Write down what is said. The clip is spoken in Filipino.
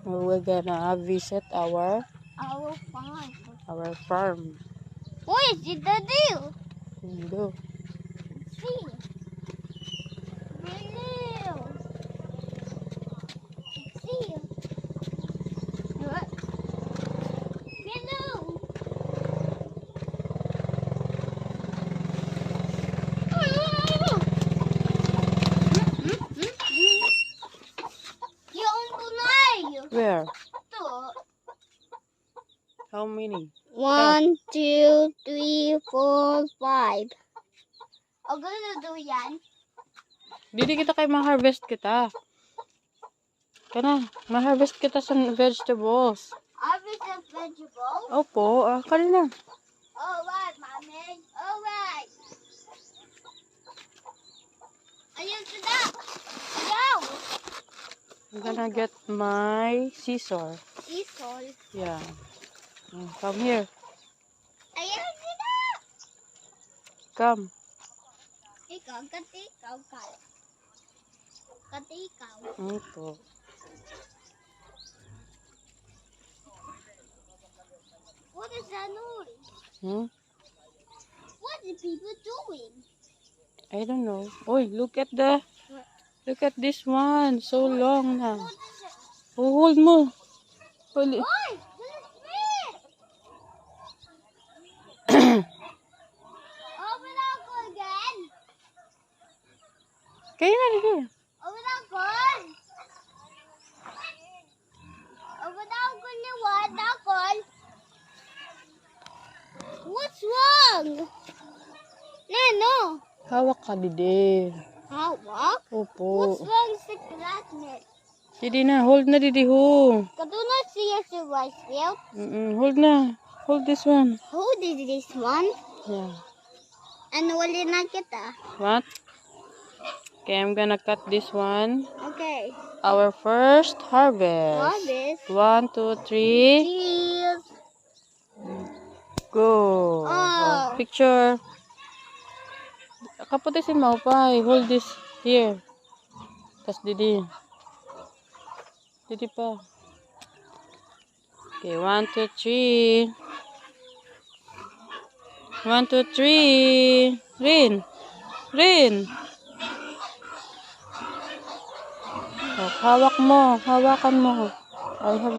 We're gonna visit our farm. What is it the deal? Hello. See. Hello. See. What? Hello. Where? How many? 1, 2, 3, 4, 5. Ang gusto yan? Dili kita kay ma-harvest kita. Kana, ma-harvest kita sa vegetables. Harvest of vegetables? Opo, kanina. Alright, mommy. Alright. Ayun sila. Ayaw. I'm gonna get my scissor. Isol. Yeah. Come here. Ayun sila. Come. Ikaw, katikaw ka. Katikaw. Ito. What is that noise? What are people doing? I don't know. Oy, look at this one. So long na. What is it? Oh, hold mo. Hold it. Oy! This is me! Open up again! Kaya na, dito. Open up again! Open up again, what? Nakon? What's wrong? Nano? Hawak ka, didi. Hawak? Opo. What's wrong with the classmate? Didi na. Hold na, didi ho. Kaduna siya sa rice field. Hold na. Hold this one. Who did this one? Yeah. Ano wali na kita? What? Okay, I'm gonna cut this one. Okay. Our first harvest. Harvest. 1, 2, 3. Cheese. Go. Oh. Picture. Kaputisin mo pa. Hold this here. Tas didi. Didi pa. Okay, 1, 2, 3. 1, 2, 3. Rin. Rin. Oh, hawak mo. Hawakan mo. I have